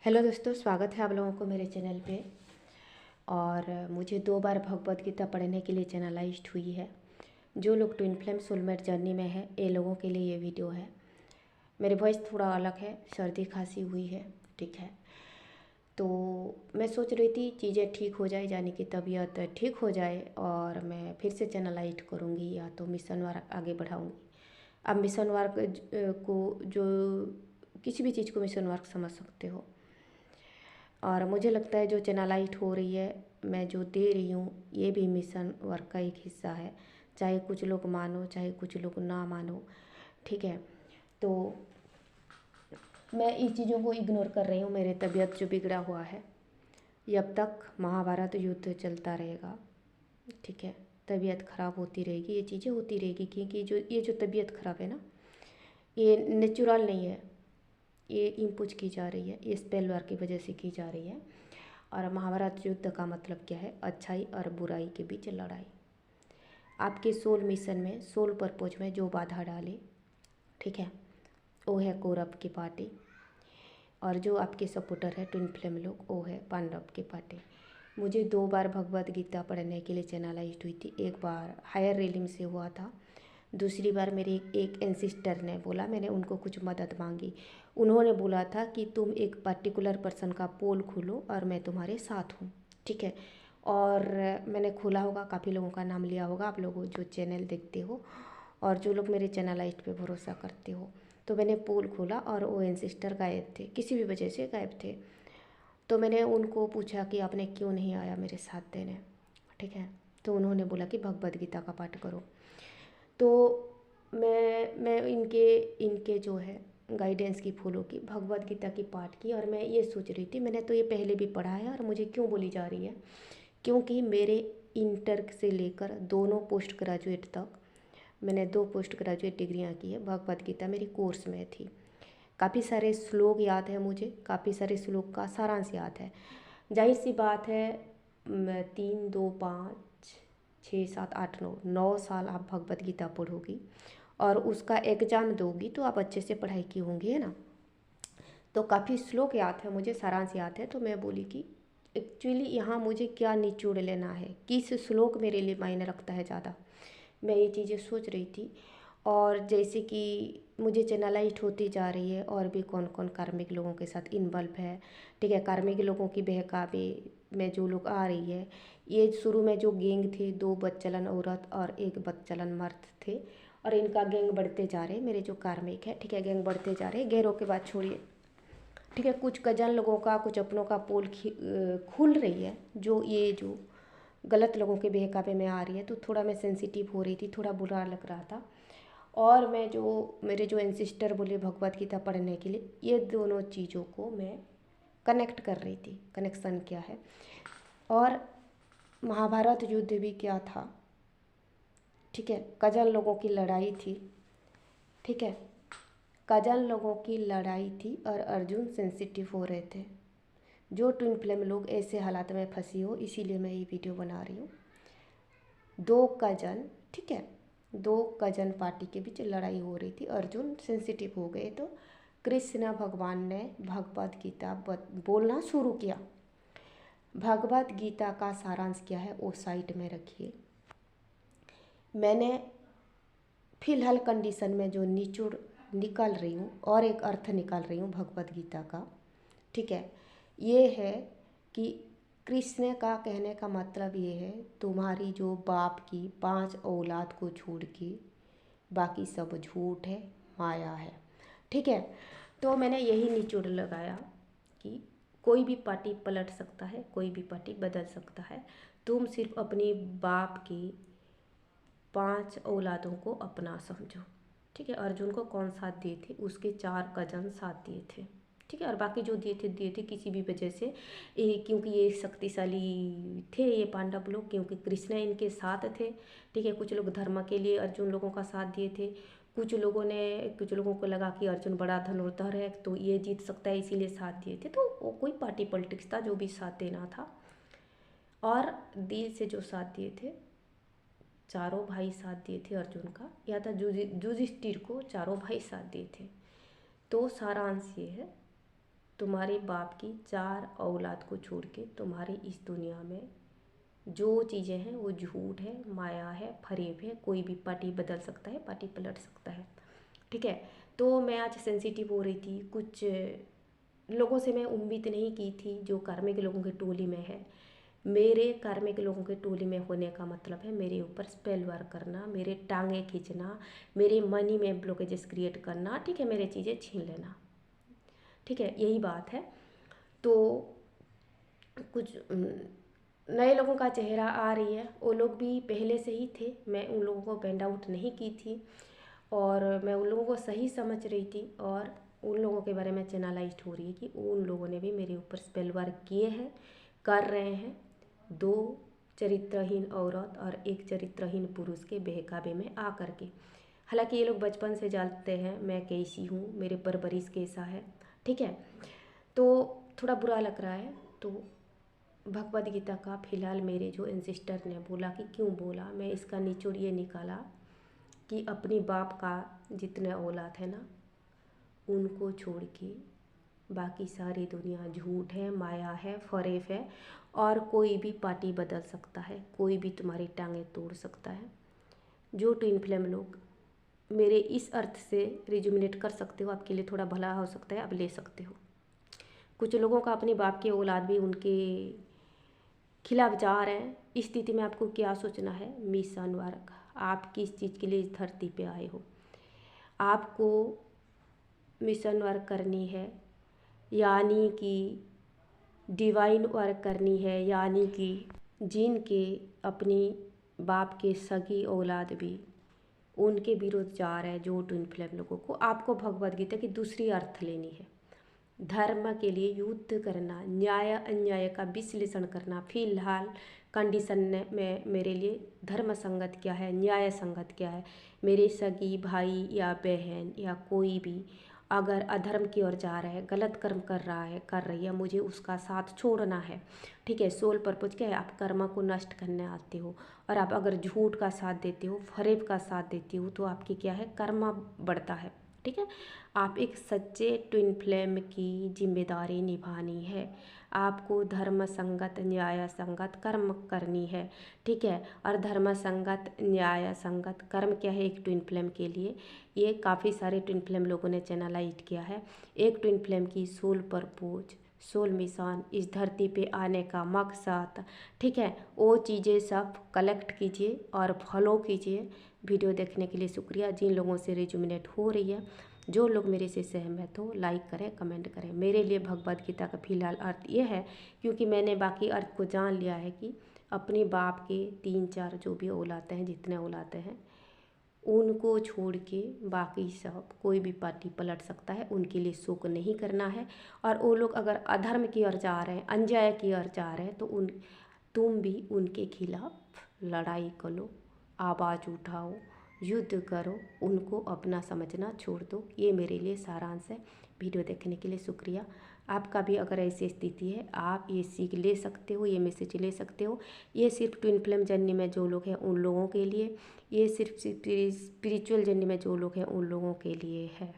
Hello दोस्तों, स्वागत है आप लोगों को मेरे चैनल पे। और मुझे 2 बार भगवत गीता पढ़ने के लिए चैनलाइज्ड हुई है। जो लोग ट्विन फ्लेम सोलमेट जर्नी में है, ये लोगों के लिए ये वीडियो है। मेरी वॉइस थोड़ा अलग है, सर्दी खांसी हुई है, ठीक है। तो मैं सोच रही थी चीज़ें ठीक हो जाए, यानी कि तबीयत ठीक हो जाए और मैं फिर से चैनलाइज्ड करूँगी या तो मिशन वर्क आगे बढ़ाऊँगी। अब मिशन वर्क को जो किसी भी चीज़ को मिशन वर्क समझ सकते हो। और मुझे लगता है जो चैनलाइट हो रही है, मैं जो दे रही हूँ, ये भी मिशन वर्क का एक हिस्सा है। चाहे कुछ लोग मानो, चाहे कुछ लोग ना मानो, ठीक है। तो मैं इस चीज़ों को इग्नोर कर रही हूँ। मेरी तबीयत जो बिगड़ा हुआ है, जब तक महाभारत युद्ध चलता रहेगा, ठीक है, तबीयत ख़राब होती रहेगी, ये चीज़ें होती रहेगी। क्योंकि ये जो तबीयत ख़राब है ना, ये नेचुरल नहीं है, ये इम्पोज की जा रही है, ये स्पेल वर्क की वजह से की जा रही है। और महाभारत युद्ध का मतलब क्या है? अच्छाई और बुराई के बीच लड़ाई। आपके सोल मिशन में, सोल पर्पज में जो बाधा डाले, ठीक है, वो है कौरव की पार्टी। और जो आपके सपोर्टर है ट्विन फ्लेम लोग, वो है पांडव की पार्टी। मुझे 2 बार भगवत गीता पढ़ने के लिए चैनलाइज्ड हुई थी। एक बार हायर रेलिंग से हुआ था, दूसरी बार मेरे एक एंसिस्टर ने बोला, मैंने उनको कुछ मदद मांगी। उन्होंने बोला था कि तुम एक पर्टिकुलर पर्सन का पोल खोलो और मैं तुम्हारे साथ हूँ, ठीक है। और मैंने खोला होगा, काफ़ी लोगों का नाम लिया होगा, आप लोग जो चैनल देखते हो और जो लोग मेरे चैनलाइज्ड पे भरोसा करते हो। तो मैंने पोल खोला और वो एंसिस्टर गायब थे, किसी भी वजह से गायब थे। तो मैंने उनको पूछा कि आपने क्यों नहीं आया मेरे साथ देने, ठीक है। तो उन्होंने बोला कि भगवद गीता का पाठ करो। तो मैं इनके इनके जो है गाइडेंस की फॉलो की, भगवद गीता की पाठ की। और मैं ये सोच रही थी, मैंने तो ये पहले भी पढ़ा है और मुझे क्यों बोली जा रही है, क्योंकि मेरे इंटर से लेकर दोनों पोस्ट ग्रेजुएट तक मैंने 2 पोस्ट ग्रेजुएट डिग्रियाँ की है। भगवद गीता मेरी कोर्स में थी। काफ़ी सारे श्लोक याद है मुझे, काफ़ी सारे श्लोक का सारांश याद है। जाहिर सी बात है, 3 2 5 6 7 8 9 साल आप भगवद गीता पढ़ोगी और उसका एग्ज़ाम दोगी तो आप अच्छे से पढ़ाई की होंगी, है ना। तो काफ़ी श्लोक याद है मुझे, सारांश याद है। तो मैं बोली कि एक्चुअली यहाँ मुझे क्या निचोड़ लेना है, किस श्लोक मेरे लिए मायने रखता है ज़्यादा, मैं ये चीज़ें सोच रही थी। और जैसे कि मुझे चैनलाइज्ड होती जा रही है और भी कौन कौन कार्मिक लोगों के साथ इन्वॉल्व है, ठीक है। कार्मिक लोगों की बहकावे में जो लोग आ रही है, ये शुरू में जो गैंग थे, 2 बदचलन औरत और 1 बदचलन मर्द थे, और इनका गैंग बढ़ते जा रहे हैं। मेरे जो कार्मिक है, ठीक है, गैंग बढ़ते जा रहे हैं। गैरों के बाद छोड़िए, ठीक है, कुछ कजन लोगों का, कुछ अपनों का पोल खुल रही है। जो गलत लोगों के बहकावे में आ रही है, तो थोड़ा मैं सेंसिटिव हो रही थी, थोड़ा बुरा लग रहा था। और मैं जो मेरे जो एंसिस्टर बोले भगवत गीता पढ़ने के लिए, ये दोनों चीज़ों को मैं कनेक्ट कर रही थी। कनेक्शन क्या है, और महाभारत युद्ध भी क्या था, ठीक है, कजन लोगों की लड़ाई थी, ठीक है, कजन लोगों की लड़ाई थी और अर्जुन सेंसिटिव हो रहे थे। जो ट्विन फ्लेम लोग ऐसे हालात में फंसी हो, इसीलिए मैं ये वीडियो बना रही हूँ। 2 कजन, ठीक है, 2 कजन पार्टी के बीच लड़ाई हो रही थी, अर्जुन सेंसिटिव हो गए। तो कृष्ण भगवान ने भगवत गीता बोलना शुरू किया। भगवत गीता का सारांश क्या है वो साइड में रखिए। मैंने फिलहाल कंडीशन में जो निचोड़ निकाल रही हूँ और एक अर्थ निकाल रही हूँ भगवत गीता का, ठीक है। ये है कि कृष्ण का कहने का मतलब ये है, तुम्हारी जो बाप की 5 औलाद को छोड़ के बाकी सब झूठ है, माया है, ठीक है। तो मैंने यही निचोड़ लगाया कि कोई भी पार्टी पलट सकता है, कोई भी पार्टी बदल सकता है। तुम सिर्फ अपनी बाप की 5 औलादों को अपना समझो, ठीक है। अर्जुन को कौन साथ दिए थे? उसके 4 कजन साथ दिए थे, ठीक है। और बाकी जो दिए थे किसी भी वजह से, क्योंकि ये शक्तिशाली थे ये पांडव लोग, क्योंकि कृष्ण इनके साथ थे, ठीक है। कुछ लोग धर्म के लिए अर्जुन लोगों का साथ दिए थे, कुछ लोगों को लगा कि अर्जुन बड़ा धनुर्धर है तो ये जीत सकता है, इसीलिए साथ दिए थे। तो वो कोई पार्टी पॉलिटिक्स था, जो भी साथ देना था। और दिल से जो साथ दिए थे, चारों भाई साथ दिए थे अर्जुन का, या था युधिष्ठिर को चारों भाई साथ दिए थे। तो सारांश ये है तुम्हारे बाप की 4 औलाद को छोड़ के तुम्हारे इस दुनिया में जो चीज़ें हैं वो झूठ है, माया है, फरेब है। कोई भी पार्टी बदल सकता है, पार्टी पलट सकता है। ठीक है, तो मैं आज सेंसिटिव हो रही थी। कुछ लोगों से मैं उम्मीद नहीं की थी जो कार्मिक लोगों की टोली में है। मेरे कार्मिक लोगों के टोली में होने का मतलब है मेरे ऊपर स्पेल वर्क करना, मेरे टांगे खींचना, मेरे मनी में ब्लॉकेजेस क्रिएट करना, ठीक है, मेरे चीज़ें छीन लेना। ठीक है, यही बात है। तो कुछ नए लोगों का चेहरा आ रही है। वो लोग भी पहले से ही थे, मैं उन लोगों को बैंड आउट नहीं की थी और मैं उन लोगों को सही समझ रही थी और उन लोगों के बारे में चैनलाइज्ड हो रही है कि उन लोगों ने भी मेरे ऊपर स्पेल वर्क किए हैं, कर रहे हैं। 2 चरित्रहीन औरत और 1 चरित्रहीन पुरुष के बहकावे में आ कर के। हालांकि ये लोग बचपन से जानते हैं मैं कैसी हूँ, मेरे परवरिश कैसा है। ठीक है, तो थोड़ा बुरा लग रहा है। तो भगवद गीता का फिलहाल मेरे जो एंसेस्टर ने बोला कि क्यों बोला, मैं इसका निचोड़ ये निकाला कि अपनी बाप का जितने औलाद है ना, उनको छोड़ के बाकी सारी दुनिया झूठ है, माया है, फरेब है और कोई भी पार्टी बदल सकता है, कोई भी तुम्हारी टांगें तोड़ सकता है। जो ट्विन फ्लेम लोग मेरे इस अर्थ से रिजुमिनेट कर सकते हो, आपके लिए थोड़ा भला हो सकता है, आप ले सकते हो। कुछ लोगों का अपने बाप के औलाद भी उनके खिलाफ जा रहे हैं। इस स्थिति में आपको क्या सोचना है? मिशन वर्क, आप किस चीज़ के लिए इस धरती पे आए हो? आपको मिशन वर्क करनी है, यानी कि डिवाइन वर्क करनी है, यानी कि जिनके अपनी बाप के सगी औलाद भी उनके विरुद्ध जा रहे हैं, जो ट्विन फ्लेम लोगों को, आपको भगवद गीता की दूसरी अर्थ लेनी है। धर्म के लिए युद्ध करना, न्याय अन्याय का विश्लेषण करना। फिलहाल कंडीशन में मेरे लिए धर्म संगत क्या है, न्याय संगत क्या है। मेरे सगी भाई या बहन या कोई भी अगर अधर्म की ओर जा रहा है, गलत कर्म कर रहा है, कर रही है, मुझे उसका साथ छोड़ना है। ठीक है, सोल पर्पज क्या है? आप कर्म को नष्ट करने आते हो और आप अगर झूठ का साथ देते हो, फरेब का साथ देते हो, तो आपकी क्या है, कर्म बढ़ता है। ठीक है, आप एक सच्चे ट्विन फ्लेम की जिम्मेदारी निभानी है। आपको धर्म संगत न्याय संगत कर्म करनी है। ठीक है, और धर्म संगत न्याय संगत कर्म क्या है एक ट्विन फ्लेम के लिए? ये काफ़ी सारे ट्विन फ्लेम लोगों ने चैनलाइज किया है। एक ट्विन फ्लेम की सोल पर्पज, सोल मिशन, इस धरती पे आने का मकसद, ठीक है, वो चीज़ें सब कलेक्ट कीजिए और फॉलो कीजिए। वीडियो देखने के लिए शुक्रिया। जिन लोगों से रिजुमिनेट हो रही है, जो लोग मेरे से सहमत हो, लाइक करें, कमेंट करें। मेरे लिए भगवद गीता का फिलहाल अर्थ ये है, क्योंकि मैंने बाकी अर्थ को जान लिया है कि अपने बाप के 3-4 जो भी औलादे हैं, जितने औलादे हैं, उनको छोड़ के बाकी सब कोई भी पार्टी पलट सकता है। उनके लिए शोक नहीं करना है। और वो लोग अगर अधर्म की ओर जा रहे हैं, अन्याय की ओर जा रहे हैं, तो तुम भी उनके खिलाफ लड़ाई करो, आवाज़ उठाओ, युद्ध करो, उनको अपना समझना छोड़ दो। ये मेरे लिए सारांश है। वीडियो देखने के लिए शुक्रिया। आपका भी अगर ऐसी स्थिति है, आप ये सीख ले सकते हो, ये मैसेज ले सकते हो। ये सिर्फ ट्विन फ्लेम जर्नी में जो लोग हैं उन लोगों के लिए, ये सिर्फ स्पिरिचुअल जर्नी में जो लोग हैं उन लोगों के लिए है।